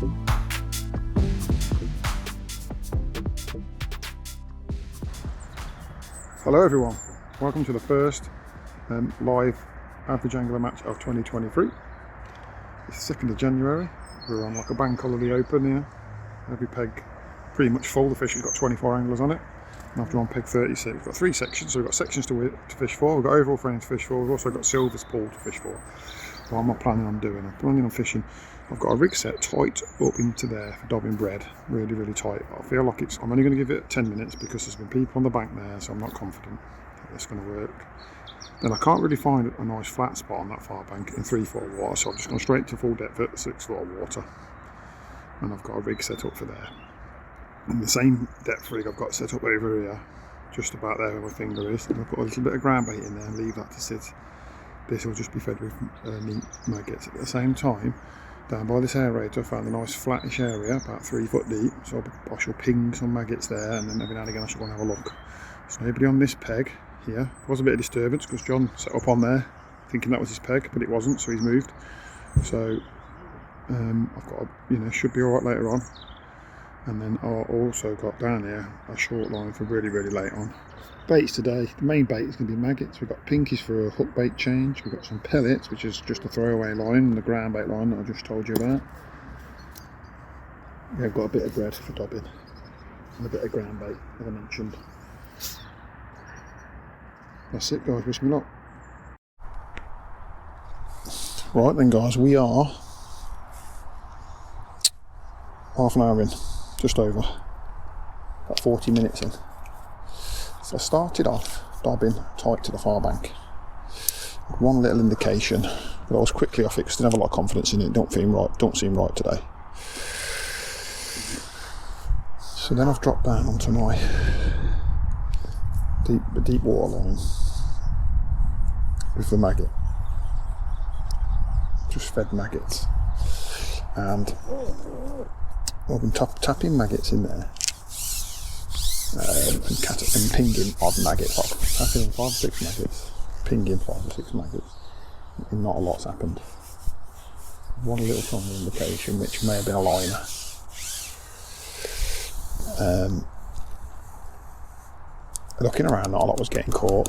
Hello everyone, welcome to the first live average angler match of 2023. It's the 2nd of January, we're on like a bank holiday open here. Every peg pretty much full, the fish has got 24 anglers on it. And after on peg 36, we've got 3 sections, so we've got sections to fish for, we've got overall frame to fish for, we've also got silver's pool to fish for. What am I planning on doing? I'm planning on fishing. I've got a rig set tight up into there for dobbing bread, really tight. I feel like I'm only going to give it 10 minutes because there's been people on the bank there, so I'm not confident that it's going to work. Then I can't really find a nice flat spot on that far bank in 3-4 water, so I've just gone straight to full depth at 6 foot of water. And I've got a rig set up for there. And the same depth rig I've got set up over here, just about there where my finger is. And I'll put a little bit of ground bait in there and leave that to sit. This will just be fed with neat maggots. At the same time, down by this aerator I found a nice flattish area about 3 foot deep, so I shall ping some maggots there, and then every now and again I shall go and have a look. There's nobody on this peg here. There was a bit of disturbance because John set up on there thinking that was his peg, but it wasn't, so he's moved. So I've got should be alright later on. And then I also got down here a short line for really late on. Baits today, the main bait is going to be maggots. We've got pinkies for a hook bait change, we've got some pellets, which is just a throwaway line, and the ground bait line that I just told you about. Yeah, I've got a bit of bread for dobbing, and a bit of ground bait, as I mentioned. That's it guys, wish me luck. Right then guys, we are half an hour in, just over, about 40 minutes in. So I started off dobbing tight to the far bank. One little indication, but I was quickly off it because I didn't have a lot of confidence in it. Don't seem right today. So then I've dropped down onto my deep water line with the maggot. Just fed maggots, and I've been tapping maggots in there. And pinging odd maggots, like tapping 5 or 6 maggots, pinging 5 or 6 maggots, and not a lot's happened. One little tiny indication, which may have been a liner. Looking around, not a lot was getting caught,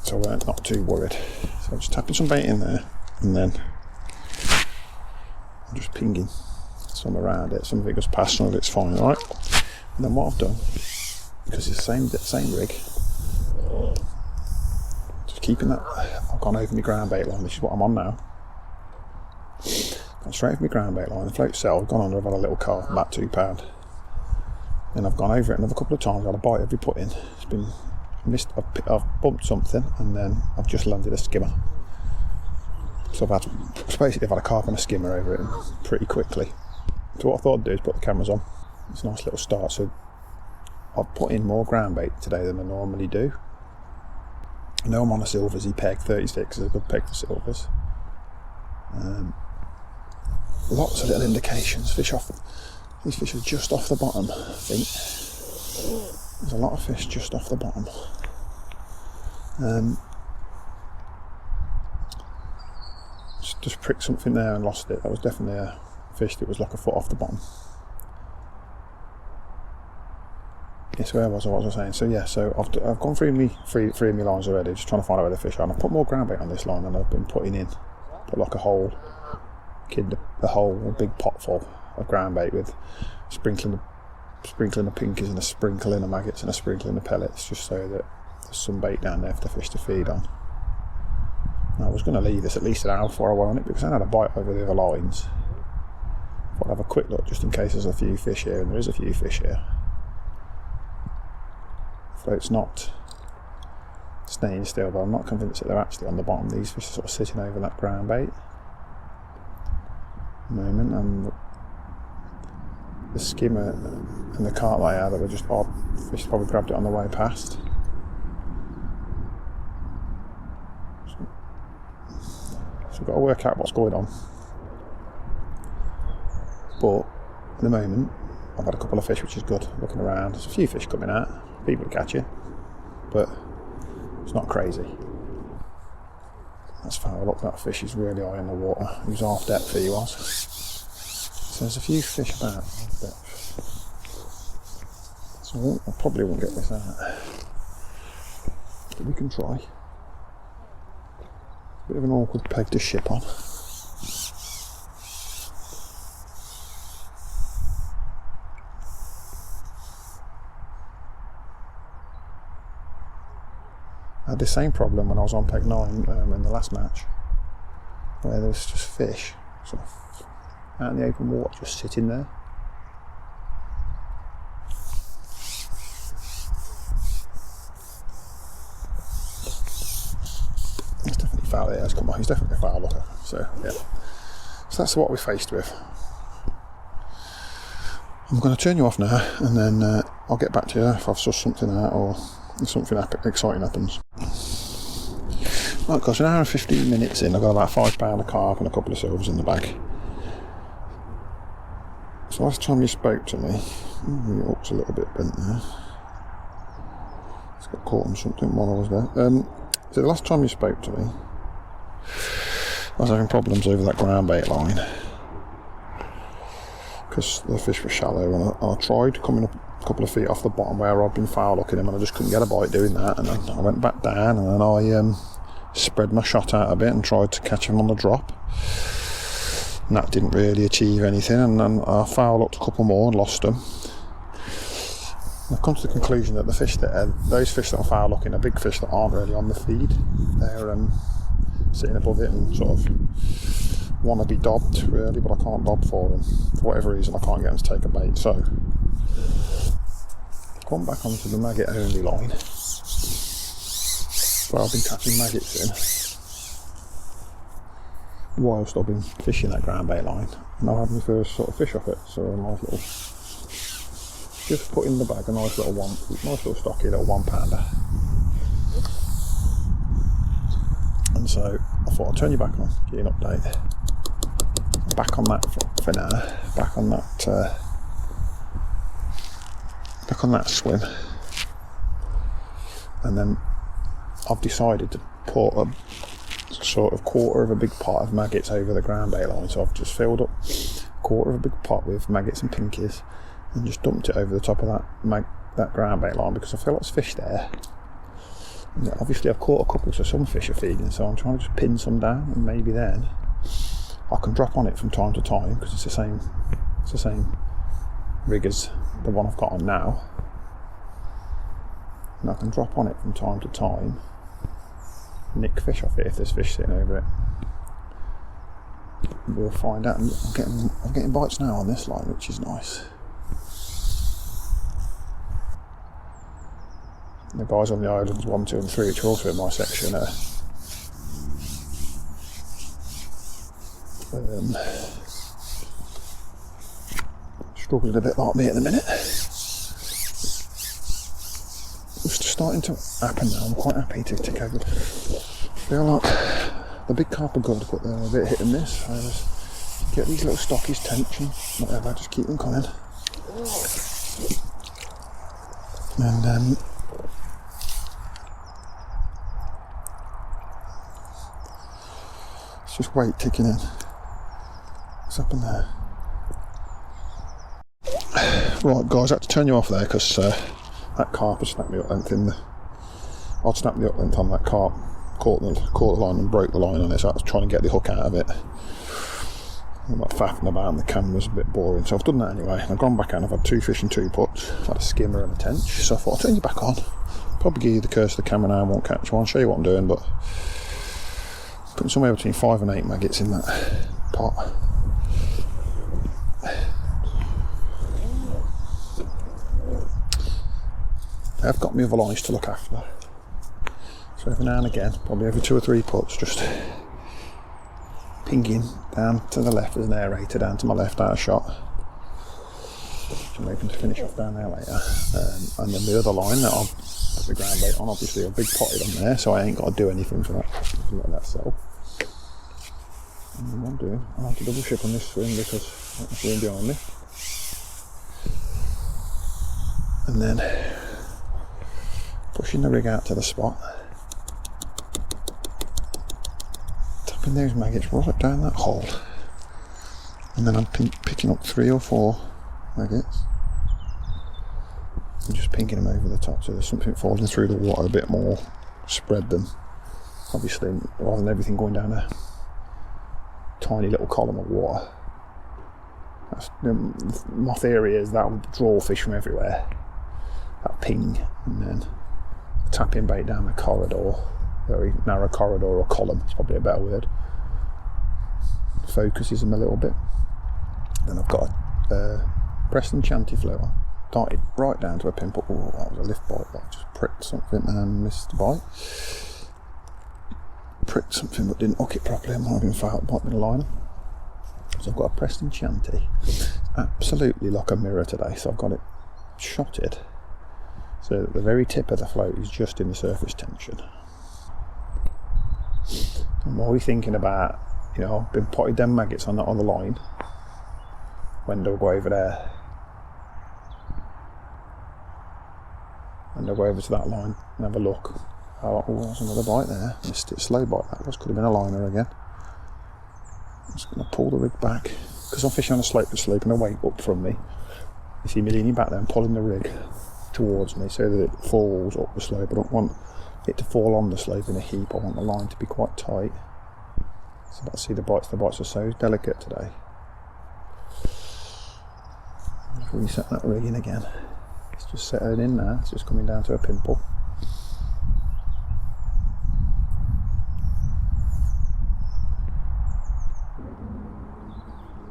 so I weren't not too worried. So I'm just tapping some bait in there, and then I'm just pinging some around it. Some of it goes past, some of it's fine, alright? And then what I've done, because it's the same rig, just keeping that, I've gone over my ground bait line, this is what I'm on now. Gone straight over my ground bait line, the float cell, I've gone under, I've had a little carp, about £2. Then I've gone over it another couple of times, I've had a bite every put in. It's been missed, I've bumped something, and then I've just landed a skimmer. So I've basically had a carp and a skimmer over it pretty quickly. So what I thought I'd do is put the cameras on. It's a nice little start. So I've put in more ground bait today than I normally do. I know I'm on a silversy peg, 36 is a good peg for silvers. Lots of little indications. These fish are just off the bottom, I think. There's a lot of fish just off the bottom. Just pricked something there and lost it. That was definitely a fish that was like a foot off the bottom. Yes, where was I? What was I saying? So yeah, so I've gone through three of my lines already, just trying to find out where the fish are. And I've put more ground bait on this line than I've been putting in. Put like a big pot full of ground bait with sprinkling the pinkies and a sprinkle in the maggots and a sprinkle in the pellets, just so that there's some bait down there for the fish to feed on. Now, I was going to leave this at least an hour before I went on it because I had a bite over the other lines. I thought I'd have a quick look just in case there's a few fish here, and there is a few fish here. Float's not staying still, but I'm not convinced that they're actually on the bottom. These fish are sort of sitting over that ground bait at the moment, and the skimmer and the carp that I had that were just odd fish probably grabbed it on the way past. So we've got to work out what's going on. But at the moment, I've had a couple of fish, which is good. Looking around, there's a few fish coming out. People catch you, but it's not crazy. That's far. Look, that fish is really high in the water. He was half depth, he was. So there's a few fish about depth. So I probably won't get this out. But we can try. Bit of an awkward peg to ship on. I had the same problem when I was on peg 9 in the last match, where there was just fish sort of out in the open water just sitting there. It's definitely foul. Yeah, it's come on. He's definitely a foul looker. So yeah, so that's what we're faced with. I'm going to turn you off now, and then I'll get back to you if I've sussed something out or if something exciting happens. Right, guys, an hour and 15 minutes in. I've got about £5 of carp and a couple of silvers in the bag. So last time you spoke to me, your hook's a little bit bent there. It's got caught on something while I was there. So the last time you spoke to me, I was having problems over that ground bait line because the fish were shallow, and I tried coming up a couple of feet off the bottom where I'd been foul hooking him, and I just couldn't get a bite doing that. And then I went back down, and then I spread my shot out a bit and tried to catch him on the drop. And that didn't really achieve anything, and then I foul hooked a couple more and lost them. I've come to the conclusion that the fish that those fish that are foul hooking are big fish that aren't really on the feed. They're sitting above it and sort of want to be dobbed really, but I can't dob for them. For whatever reason, I can't get them to take a bait. So I've gone back onto the maggot only line, where I've been catching maggots in whilst I've been fishing that ground bait line, and I've had my first sort of fish off it. So a nice little, just put in the bag a nice little stocky little £1-pounder. And so I thought I'd turn you back on, give you an update. Back on that for now. Back on that swim, and then I've decided to put a sort of quarter of a big pot of maggots over the ground bait line. So I've just filled up a quarter of a big pot with maggots and pinkies and just dumped it over the top of that ground bait line, because I feel like there's fish there. And obviously I've caught a couple, so some fish are feeding, so I'm trying to just pin some down, and maybe then I can drop on it from time to time, because it's the same rig as the one I've got on now, and I can drop on it from time to time, nick fish off it if there's fish sitting over it. We'll find out. I'm getting bites now on this line, which is nice. The guys on the islands 1, 2 and 3, which are also in my section, struggling a bit like me at the minute. It's just starting to happen now. I'm quite happy to take over. I feel like the big carp are good, but they're a bit hit and miss. I just get these little stockies, tension, whatever, just keep them coming. And it's just weight ticking in. What's happened there? Right, guys, I had to turn you off there because that carp has snapped me up length in the. I'd snapped the up length on that carp, caught the line and broke the line on it, so I was trying to get the hook out of it. I'm like faffing about, and the camera's a bit boring, so I've done that anyway. And I've gone back out, I've had 2 fish and 2 puts. I've had a skimmer and a tench, so I thought I'll turn you back on. Probably give you the curse of the camera now, I won't catch one, show you what I'm doing, but putting somewhere between 5 and 8 maggots in that pot. I've got my other lines to look after, so every now and again, probably every 2 or 3 puts, just pinging down to the left as an aerator, down to my left out of shot. I'm hoping to finish off down there later. And then the other line that I'll put the ground bait on, obviously a big potted on there, so I ain't got to do anything for that, to let that sell. And what I'm doing, I'll have to double ship on this swim because that's the swim behind me. And then pushing the rig out to the spot, tapping those maggots right down that hole, And then I'm picking up 3 or 4 maggots and just pinking them over the top so there's something falling through the water a bit more, spread them. Obviously, rather than everything going down a tiny little column of water. My theory is that will draw fish from everywhere. That ping, and then tapping bait down the corridor, very narrow corridor or column, it's probably a better word, focuses them a little bit. Then I've got a Preston Chanty fluor, darted right down to a pimple. Oh, that was a lift bite, that just pricked something and missed the bite. Pricked something but didn't hook it properly. I might have been fouled biting the liner. So I've got a Preston Chanty, absolutely like a mirror today. So I've got it shotted so that the very tip of the float is just in the surface tension. I'm already thinking about, I've been potted them maggots on that other line. When they'll go over there, and they'll go over to that line and have a look. Oh, there's another bite there. Missed it. Slow bite that was. Could have been a liner again. I'm just going to pull the rig back because I'm fishing on a slope that's sloping away up from me. You see me leaning back there and pulling the rig towards me so that it falls up the slope. I don't want it to fall on the slope in a heap. I want the line to be quite tight. So let's see the bites. The bites are so delicate today. Reset that rig in again. It's just settling in now. It's just coming down to a pimple.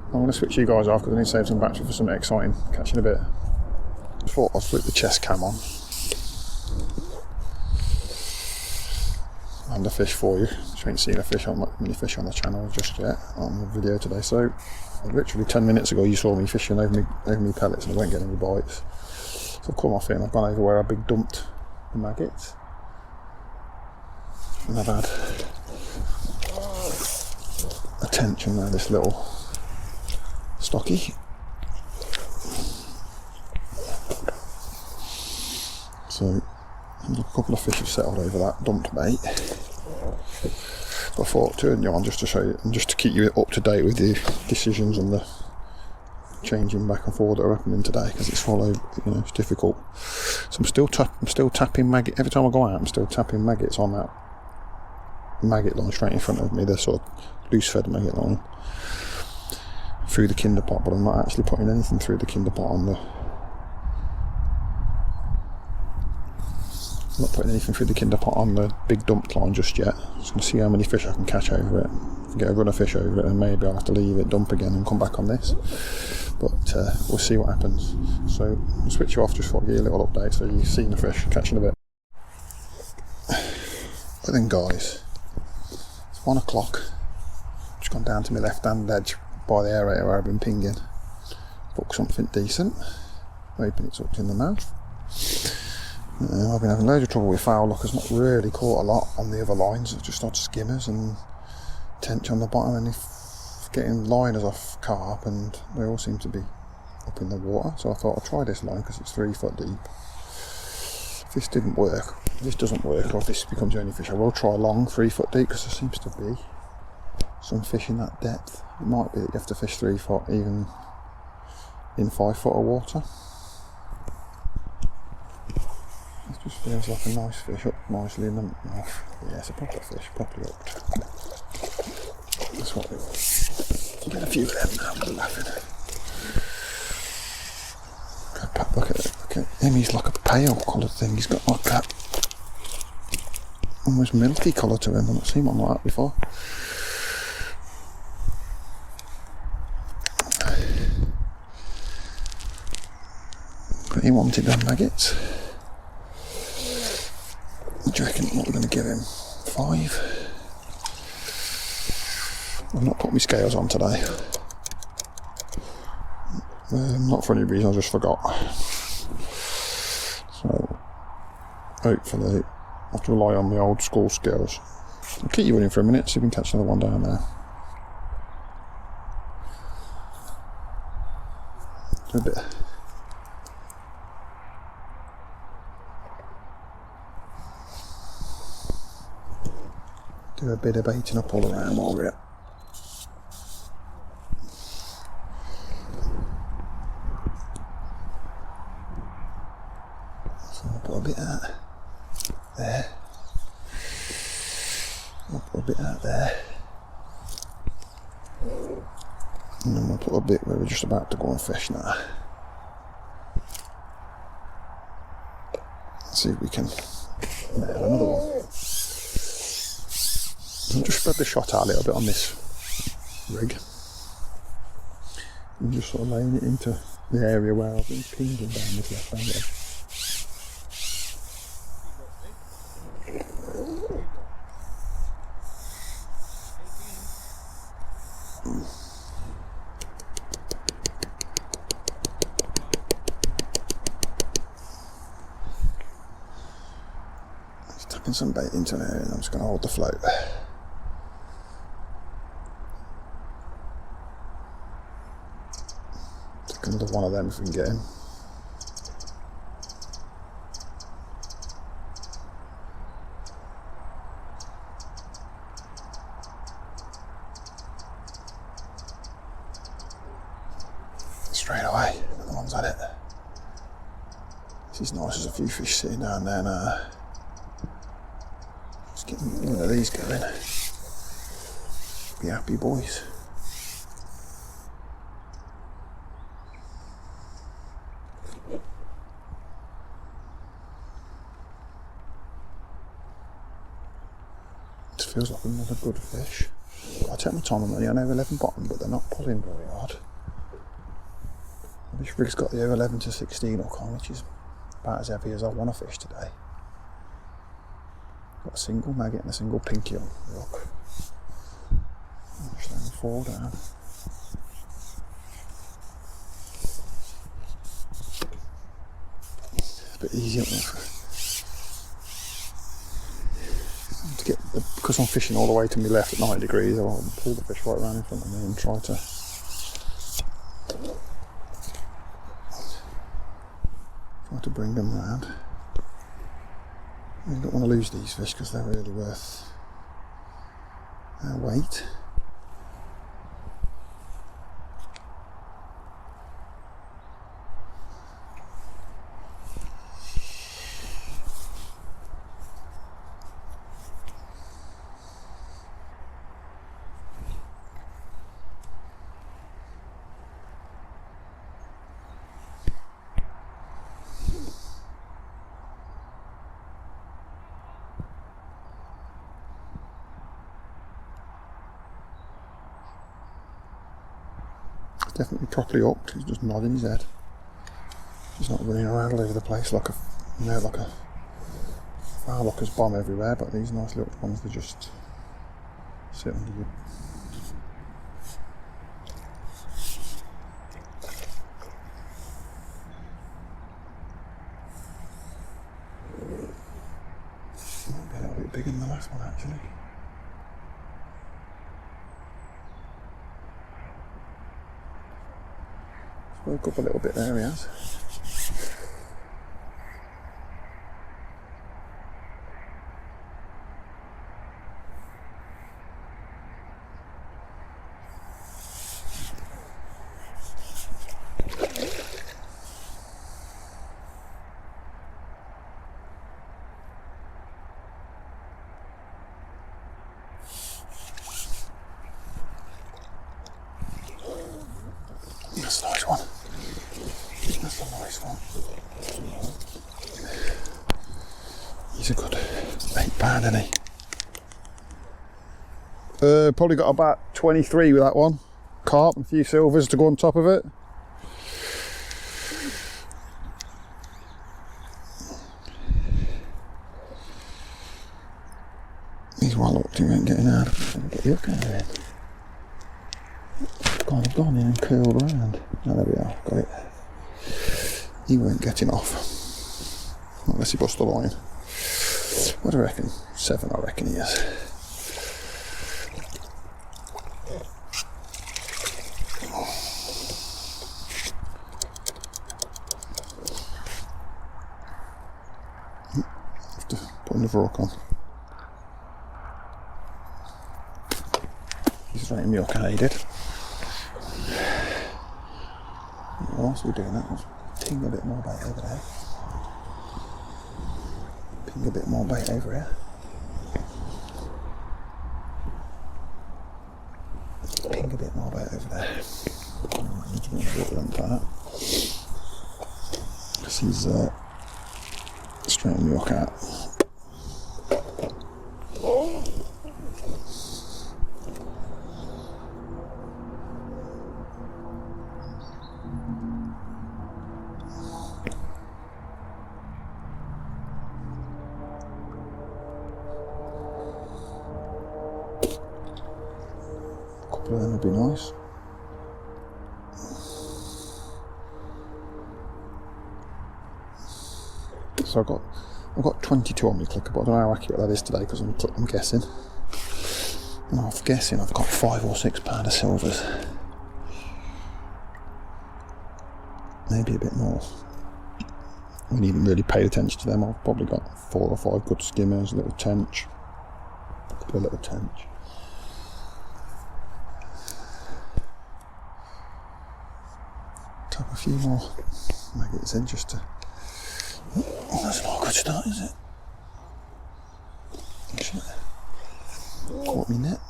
I'm going to switch you guys off because I need to save some battery for something exciting. Catch you in a bit. I thought I'd flip the chest cam on and a fish for you. You ain't seen many fish on the channel just yet on the video today. So literally 10 minutes ago you saw me fishing over me pellets and I won't get any bites. So I've come off it and I've gone over where I big dumped the maggots. And I've had attention there, this little stocky. So a couple of fish have settled over that dumped bait. But I thought I'd turn you on just to show you and just to keep you up to date with the decisions and the changing back and forward that are happening today because it's all over, it's difficult. So I'm still tapping maggot every time I go out. I'm still tapping maggots on that maggot line straight in front of me. They're sort of loose fed maggot line through the kinder pot, but I'm not actually putting anything through the kinder pot on the. I'm not putting anything through the kinder pot on the big dumped line just yet. Just going to see how many fish I can catch over it. If I get a run of fish over it, and maybe I'll have to leave it, dump again, and come back on this. But we'll see what happens. So I'll switch you off just for give you a little update so you've seen the fish. Catch you in a bit. But then, guys, it's 1 o'clock. Just gone down to my left-hand edge by the aerator where I've been pinging. Book something decent. Hoping it's hooked in the mouth. I've been having loads of trouble with foul lockers, not really caught a lot on the other lines, it's just odd skimmers and tench on the bottom and getting liners off carp, and they all seem to be up in the water. So I thought I'd try this line because it's 3 foot deep. If this didn't work, if this doesn't work, or if this becomes the only fish, I will try long 3 foot deep because there seems to be some fish in that depth. It might be that you have to fish 3 foot even in 5 foot of water. It just feels like a nice fish up nicely in the mouth. Yeah, it's a proper fish, properly hooked. That's what it was. Get a few of them now, I'm laughing. Look at him, he's like a pale coloured thing. He's got like that almost milky colour to him. I've not seen one like that before. But he wanted them maggots. Do you reckon what we're going to give him? 5? I've not put my scales on today. Not for any reason, I just forgot. So, hopefully, I have to rely on the old school scales. I'll keep you running for a minute, see if we can catch another one down there. Do a bit. Do a bit of baiting up all around while we're at. bit out there. We'll put a bit out there. And then we'll put a bit where we're just about to go and fish now. Let's see if we can nail another one. I'll just spread the shot out a little bit on this rig. And just sort of laying it into the area where I've been pinging down this left hand edge. Just tapping some bait into an area and I'm just going to hold the float. Take another one of them if we can get him. Straight away, another one's at it. This is nice, there's a few fish sitting down there now. Just getting one of these going. Be happy, boys. It feels like another good fish. I take my time on the 11 bottom, but they're not pulling very hard. This rig's got the 11 to 16 hook on, which is about as heavy as I want to fish today. Got a single maggot and a single pinky on the hook. Just let them fall down. It's a bit easier to get because I'm fishing all the way to my left at 90 degrees. I'll pull the fish right around in front of me and try to bring them round. You don't want to lose these fish because they're really worth their weight. Definitely properly hooked. He's just nodding his head. He's not running around all over the place like a Farlocker's bomb everywhere. But these nice little ones, they just sit under you. Might be a little bit bigger than the last one actually. Woke up a little bit there, he has. That's a nice one. That's a nice one. He's a good 8 pound, isn't he? Probably got about 23 with that one. Carp and a few silvers to go on top of it. He's well hooked, he ain't getting out of it. Get the hook out of it. Kind of gone in and curled around. Oh, there we are, got it. He weren't getting off. Unless he bust the line. What do I reckon? 7, I reckon he is. Have to put another hook on. He's right in the hook, I did. Whilst we're doing that, let's ting a bit more bait over there. Ping a bit more bait over here. Ping a bit more bait over there. I need to be a water like that. Because he's straight on the hook out. Couple of them would be nice. So I've got 22 on my clicker, but I don't know how accurate that is today because I'm guessing. And I'm guessing I've got 5 or 6 pound of silvers. Maybe a bit more. We needn't really pay attention to them. I've probably got 4 or 5 good skimmers, a little tench, a couple of little tench. Tap a few more maggots in just to. Oh, that's not a good start, is it? Shit. Caught me net.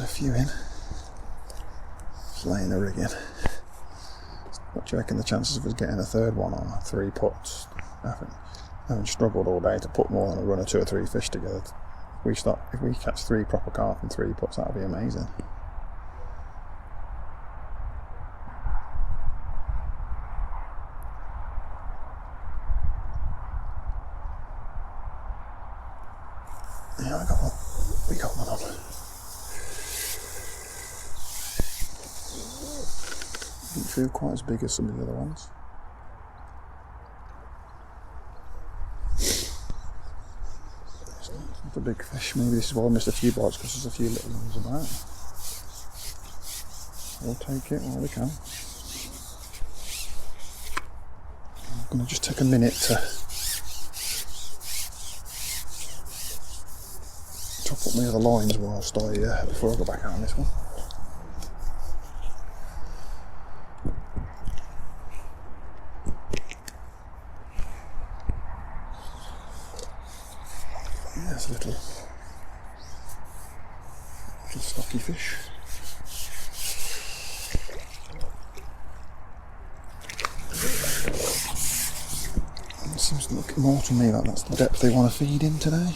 A few in. Just laying the rig in. What do you reckon the chances of us getting a third one on 3 puts? I haven't struggled all day to put more than a run of 2 or 3 fish together. If we catch 3 proper carp and 3 puts, that'll be amazing. Yeah, we got one on. Didn't feel quite as big as some of the other ones. It's not a big fish. Maybe this is why I missed a few bites because there's a few little ones about. We'll take it while we can. I'm going to just take a minute to top up my other lines before I go back out on this one. There's a little stocky fish. It seems to look more to me like that's the depth they want to feed in today.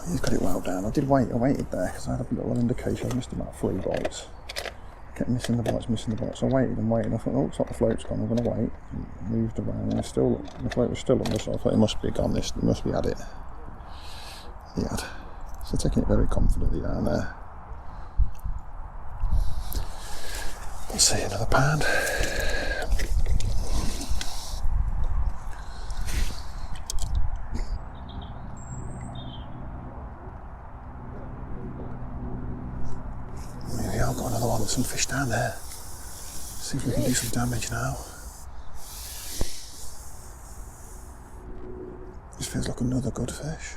He's got it well down. I waited there because I had a little indication. I missed about 3 bites. Kept missing the bites. I waited and waited. I thought, oh, looks like the float's gone. I'm going to wait. Moved around. And the float was still under, so I thought it must be gone. It must be had it. He had. So taking it very confidently down there. Let's see, another pound. Maybe I've got another one with some fish down there. See if we can do some damage now. This feels like another good fish.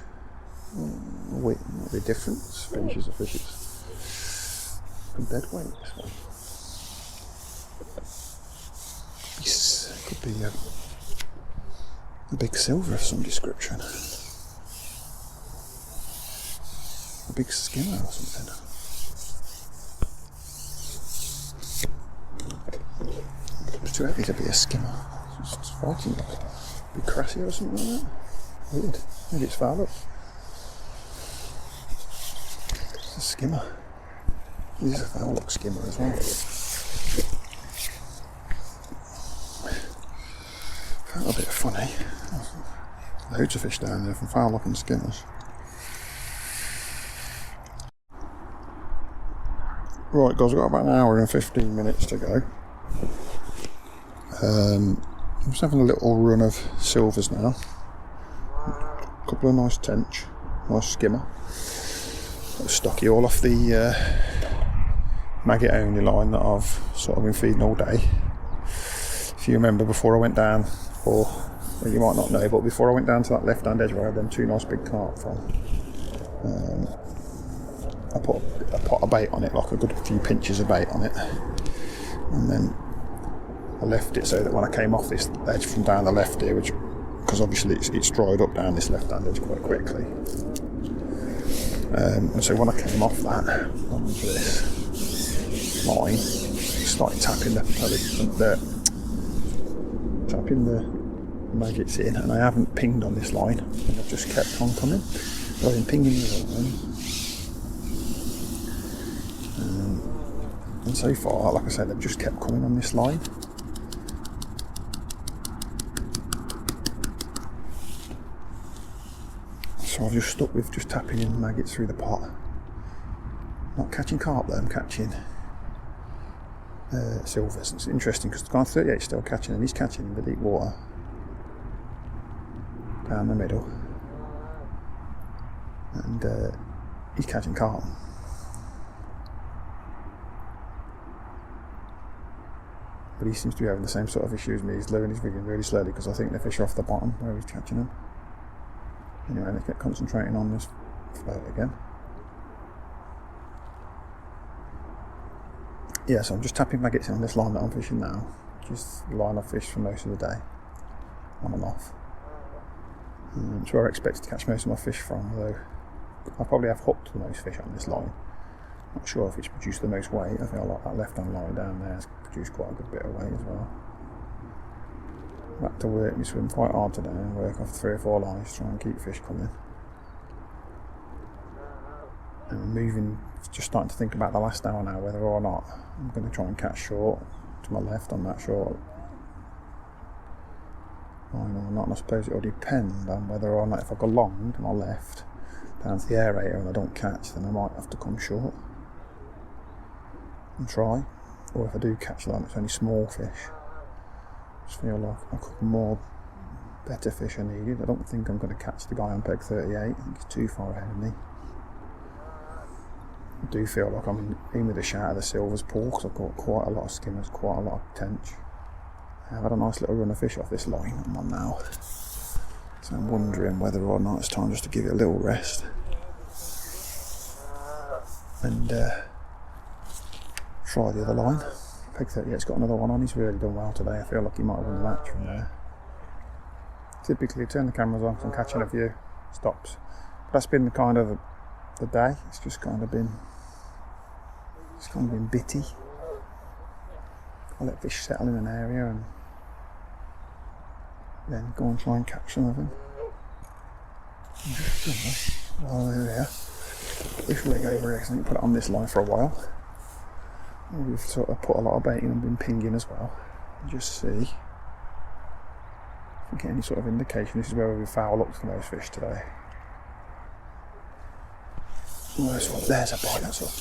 Wait, might be different species of fishes. Good dead weight, this one. Could be a big silver of some description. A big skimmer or something. It's too heavy to be a skimmer. It's fighting like a big crassia or something like that. Weird. Maybe it's fouled up. It's a skimmer. This is a foul look skimmer as well. Felt a bit funny. Loads of fish down there from foul looking skimmers. Right guys, we've got about an hour and 15 minutes to go. I'm just having a little run of silvers now. A couple of nice tench, nice skimmer. Stocky, all off the maggot only line that I've sort of been feeding all day. If you remember, before I went down, or well, you might not know, but before I went down to that left hand edge where I had them two nice big carp from, I put a pot of bait on it, like a good few pinches of bait on it, and then I left it so that when I came off this edge from down the left here, which, because obviously it's dried up down this left hand edge quite quickly, and so when I came off that onto this line, started tapping the maggots in, and I haven't pinged on this line, and I've just kept on coming. So I've been pinging the other line, and so far, like I said, they've just kept coming on this line. So I've just stuck with just tapping in maggots through the pot. Not catching carp though, I'm catching silvers. It's interesting because the guy 38 is still catching, and he's catching in the deep water down the middle, and he's catching carp. But he seems to be having the same sort of issue as me. He's lowering his rigging really slowly because I think the fish are off the bottom where he's catching them. Anyway, let's get concentrating on this float again. Yeah, so I'm just tapping maggots in on this line that I'm fishing now, which is the line I've fished for most of the day, on and off. It's where I expect to catch most of my fish from, although I probably have hooked the most fish on this line. Not sure if it's produced the most weight. I think I like that left-hand line down there. It's produced quite a good bit of weight as well. I've had to work me swim quite hard today and work off 3 or 4 lines to try and keep fish coming. And I'm moving, just starting to think about the last hour now, whether or not I'm going to try and catch short to my left on that short line or not. And I suppose it will depend on whether or not, if I go long to my left down to the aerator and I don't catch, then I might have to come short and try. Or if I do catch that, it's only small fish. I just feel like a couple more better fish are needed. I don't think I'm going to catch the guy on peg 38. I think he's too far ahead of me. I do feel like I'm in with a shout of the silvers pool because I've got quite a lot of skimmers, quite a lot of tench. I've had a nice little run of fish off this line I'm on now. So I'm wondering whether or not it's time just to give it a little rest. And try the other line. Peg 38's got another one on. He's really done well today. I feel like he might have won the match from there. Typically turn the cameras on because I'm catching a few stops. But that's been the kind of the day. It's just kind of been bitty. I let fish settle in an area and then go and try and catch some of them. While they're there, this rig over here, I think put it on this line for a while. We've sort of put a lot of bait in and been pinging as well. And just see if we get any sort of indication. This is where we foul up for those fish today. Oh, there's a bite, that's all.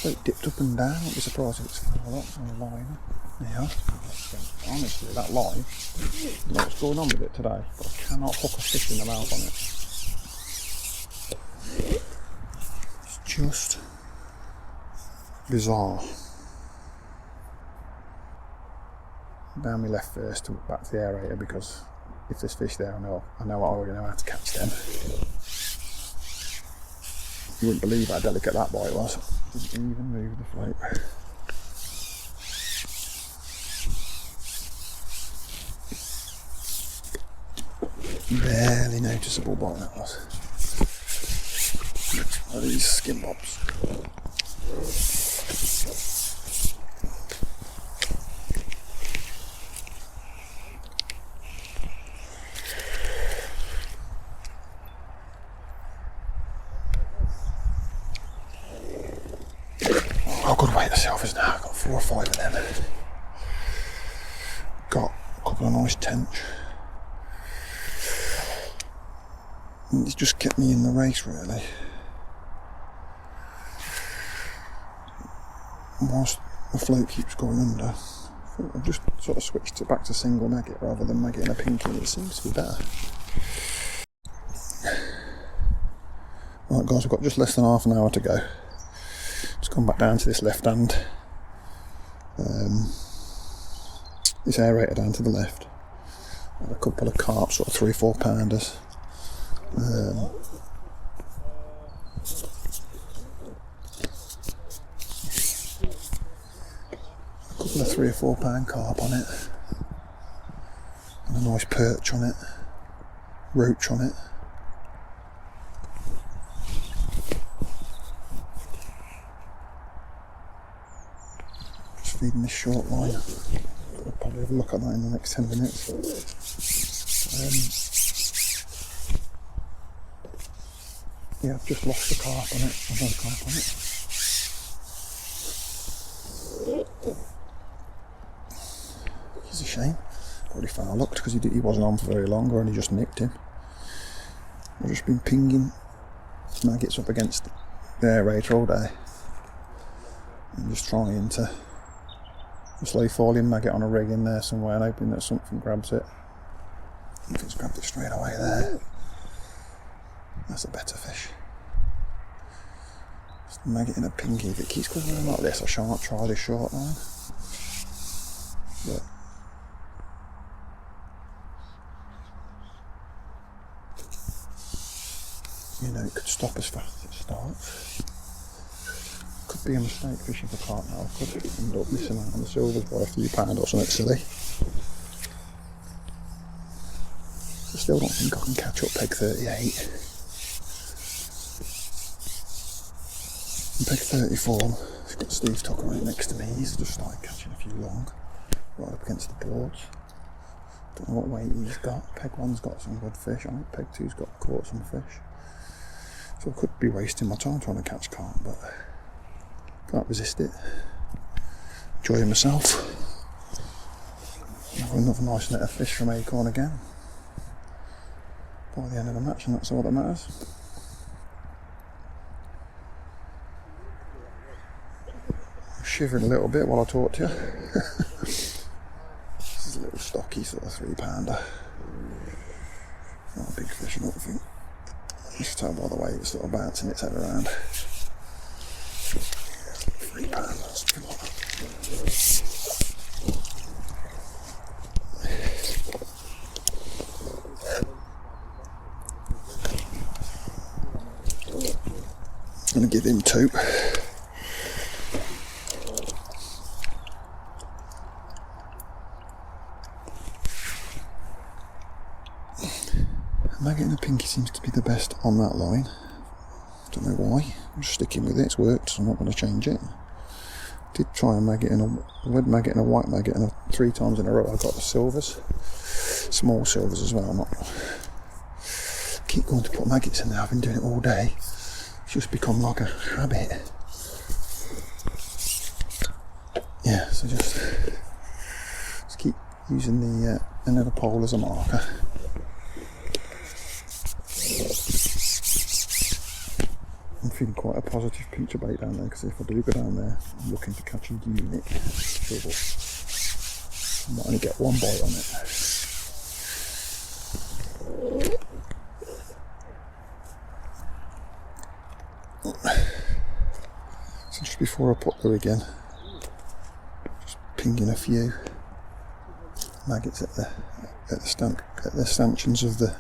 It dipped up and down. I'd be surprised if it's foul up on the line. Yeah. Honestly, that line, I don't know what's going on with it today, but I cannot hook a fish in the mouth on it. It's just bizarre. Down my left first to back to the aerator because if there's fish there, I already know how to catch them. You wouldn't believe how delicate that bite was. Didn't even move the float. Barely noticeable bite that was. One of these skin bobs. Oh, good weight of silvers now. I've got 4 or 5 of them. Got a couple of nice tench. And it's just kept me in the race really. Whilst the float keeps going under, think I've just sort of switched it back to single maggot rather than maggot and a pinky, and it seems to be better. Right guys, we've got just less than half an hour to go. Just come back down to this left hand. This aerator down to the left. And a couple of carp, sort of 3-4 pounders. A couple of 3 or 4 pound carp on it. And a nice perch on it. Roach on it. Just feeding this short line. I'll probably have a look at that in the next 10 minutes. Yeah, I've just lost the carp on it. I've had a carp on it. It's a shame. Probably foul looked because he wasn't on for very long. I only just nicked him. I've just been pinging maggots up against the aerator all day. And just trying to just lay falling maggot on a rig in there somewhere and hoping that something grabs it. If it's grabbed it straight away there, that's a better fish. Just maggot in a pinky. If it keeps going around like this, I shan't try this short line. But you know, it could stop as fast as it starts. Could be a mistake fishing for carp now. I could end up missing out on the silvers by a few pound or something silly. I still don't think I can catch up peg 38. And peg 34, I've got Steve Tucker right next to me. He's just started catching a few long, right up against the boards. Don't know what weight he's got. Peg 1's got some good fish. I think peg 2's caught some fish. So I could be wasting my time trying to catch carp, but can't resist it. Enjoying myself. Another nice net of fish from Acorn again. By the end of the match, and that's all that matters. I'm shivering a little bit while I talk to you. This is a little stocky sort of 3 pounder. Not a big fish, I don't think. You can tell by the way it's sort of bouncing its head around. 3 pound, something like that. I'm going to give him 2. Maggot and a pinky seems to be the best on that line. Don't know why. I'm just sticking with it. It's worked, so I'm not going to change it. Did try a maggot and a red maggot and a white maggot, and 3 times in a row I got the silvers, small silvers as well. I'm not keep going to put maggots in there. I've been doing it all day. It's just become like a habit. Yeah, so just keep using the end of the pole as a marker. I'm feeling quite a positive pincher bait down there, because if I do go down there, I'm looking to catch a unit trouble. I might only get 1 bite on it. So just before I put the rig in, just pinging a few maggots at the stanchions of the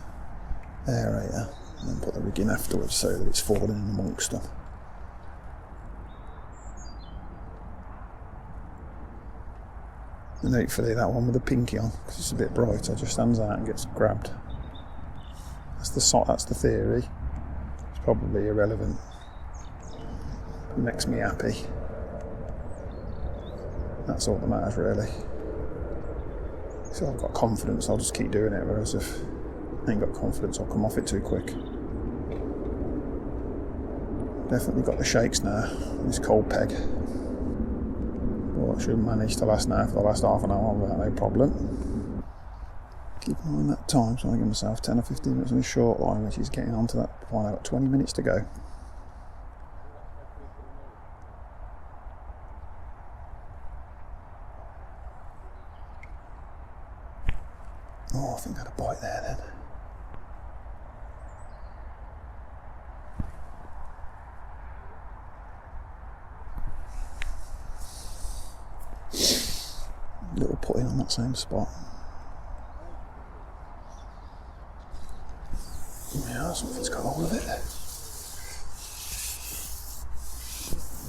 aerator, and then put the rig in afterwards so that it's falling in amongst them. And hopefully that one with the pinky on, because it's a bit brighter, just stands out and gets grabbed. That's the theory. It's probably irrelevant. It makes me happy. That's all that matters really. So I've got confidence, I'll just keep doing it, whereas if I ain't got confidence, I'll come off it too quick. Definitely got the shakes now, this cold peg. Well, I should manage to last now for the last half an hour without no problem. Keep an eye on that time, so I give myself 10 or 15 minutes on a short line, which is getting onto that point. I've got 20 minutes to go. Oh, I think I had a bite there then. Little putting on that same spot. Yeah, something's got hold of it.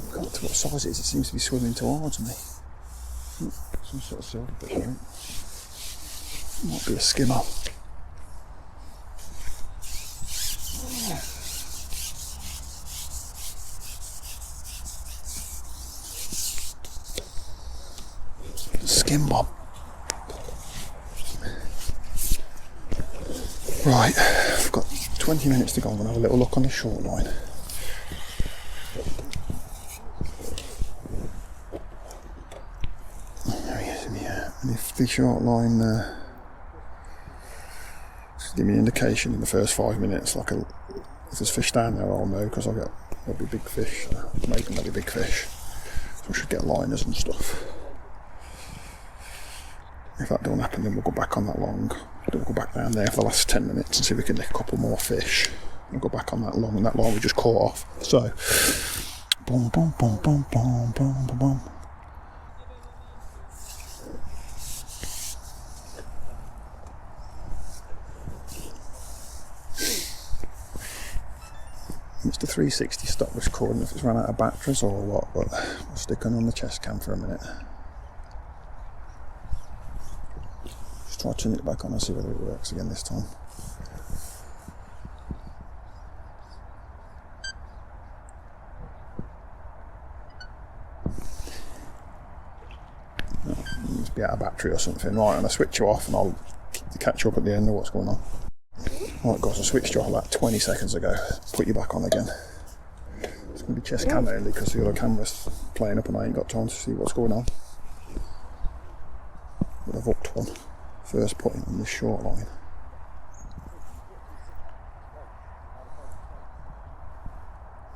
I can't tell what size it is, it seems to be swimming towards me. Some sort of silverfish, I think. Might be a skimmer. Skim bob. Right, I've got 20 minutes to go. I'm going to have a little look on the short line. There he is, yeah. And if the short line just give me an indication in the first 5 minutes, like if there's fish down there, I'll know, because there'll be big fish. I'm hoping there'll be big fish. So I should get liners and stuff. If that don't happen, then we'll go back on that long. Then we'll go back down there for the last 10 minutes and see if we can nick a couple more fish. We'll go back on that long, and that line we just caught off. So, boom, boom, boom, boom, boom, boom, boom, boom. It's the 360 stop recording if it's run out of batteries or what, but we'll stick on the chest cam for a minute. Just try turning it back on and see whether it works again this time. No, it must be out of battery or something. Right, and I'll switch you off and I'll catch you up at the end of what's going on. Right guys, I switched you off about 20 seconds ago. Put you back on again. It's going to be chest cam only because the other camera's playing up and I ain't got time to see what's going on. But I've upped one. First putting on this short line.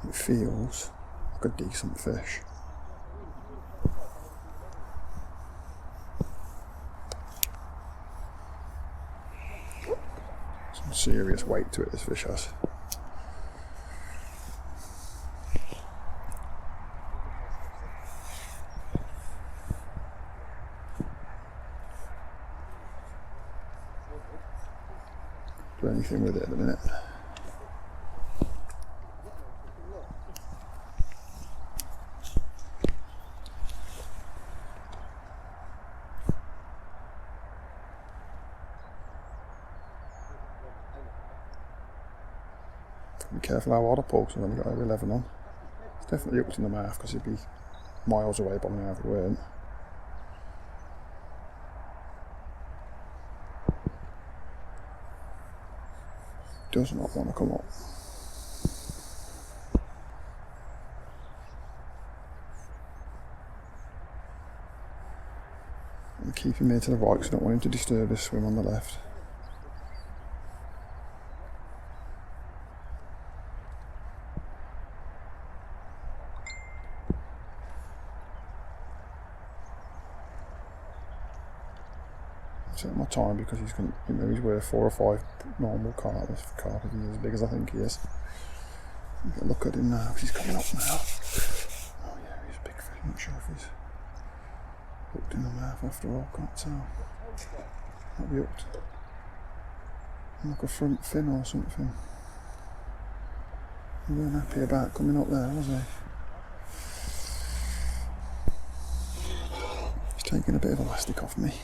It feels like a decent fish. Some serious weight to it, this fish has. Do anything with it at the minute. Be careful how hard I pull, because I've only got over 11 on. It's definitely hooked in the mouth because he'd be miles away by now if it weren't. Does not want to come up. I'm keep him here to the right because I don't want him to disturb this swim on the left. Take my time because he's going, he's worth 4 or 5 normal carp if he's as big as I think he is. Look at him now, he's coming up now. Oh yeah, he's a big fish. I'm not sure if he's hooked in the mouth after all, can't tell. Might be hooked like a front fin or something. He weren't happy about coming up there, was he? He's taking a bit of elastic off me.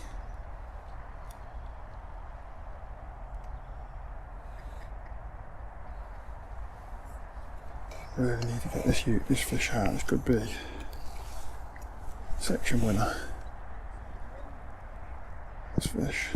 Really need to get this fish out. This could be section winner. This fish.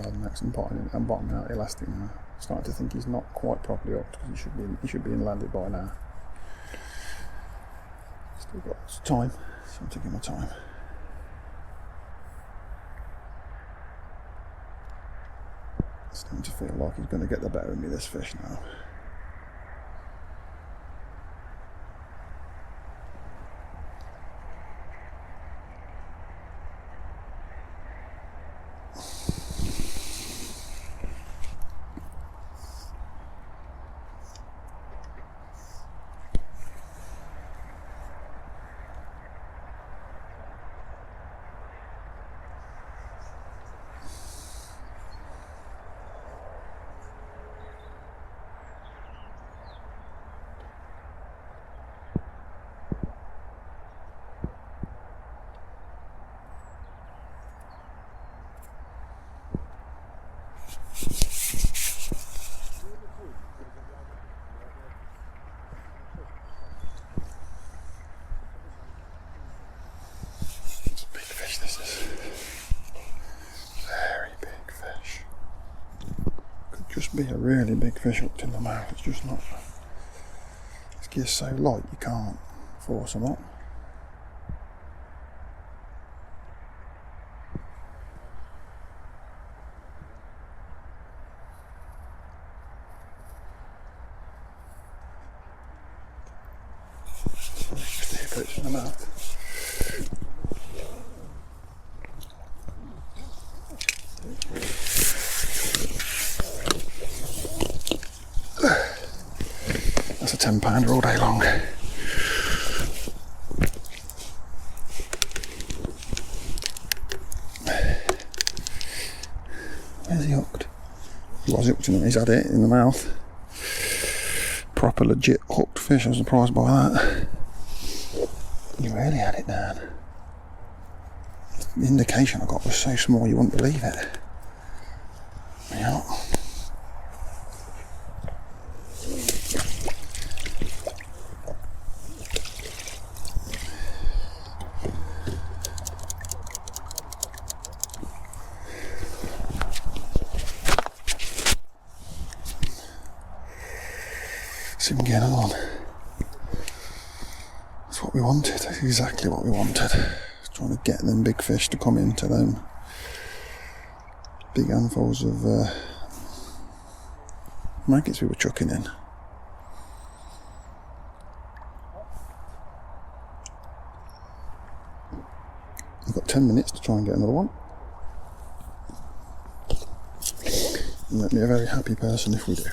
garden next and bottoming out elastic now. Starting to think he's not quite properly hooked because he should be inlanded by now. Still got lots of time, so I'm taking my time. It's starting to feel like he's going to get the better of me, this fish now. Just be a really big fish hooked in the mouth. It's just not. This gear's so light you can't force them up. Just here, put it in the mouth. That's a £10 all day long. Where's he hooked? He was hooked in it, he's had it in the mouth. Proper legit hooked fish, I was surprised by that. He really had it down. The indication I got was so small you wouldn't believe it. Yeah. See him getting on. That's what we wanted. That's exactly what we wanted. Trying to get them big fish to come into them big handfuls of maggots we were chucking in. We've got 10 minutes to try and get another one. And make me a very happy person if we do.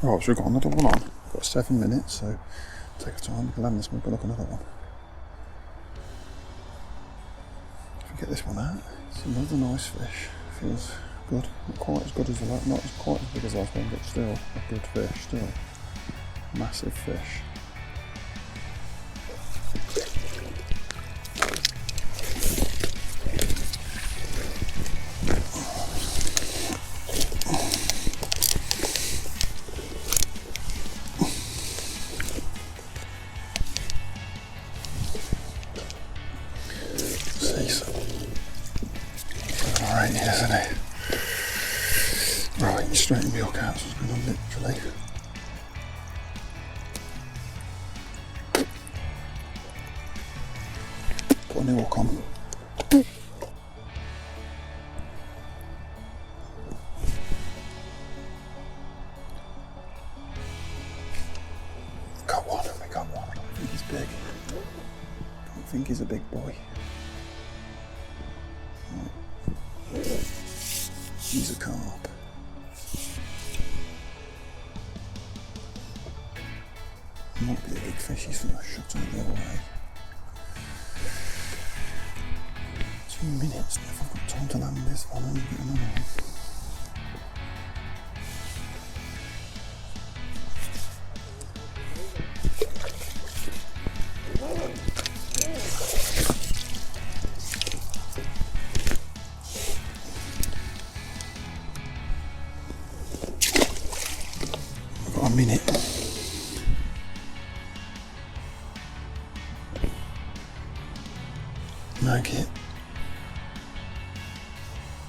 Right, so we've got another one on. We've got 7 minutes, so take our time. We can land this one, we'll look another one. If we get this one out, it's another nice fish. Feels good. Not quite as good as the last, not as quite as big as last one, but still a good fish. Still massive fish. isn't it? Right, straighten the hook out, so it's going to literally. Put a new hook on. Got one, we got one. I don't think he's big. I don't think he's a big boy. He's a carp. Might be a big fish, he's from a shot out the other way. 2 minutes now, I've got time to land this one and get another one. I've got a minute. Maggot.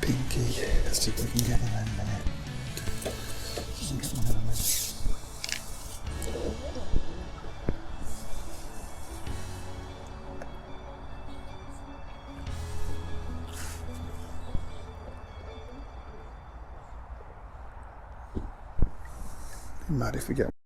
Pinky. Let's see if we can get him in a minute. Get one in a minute. Be mad if we get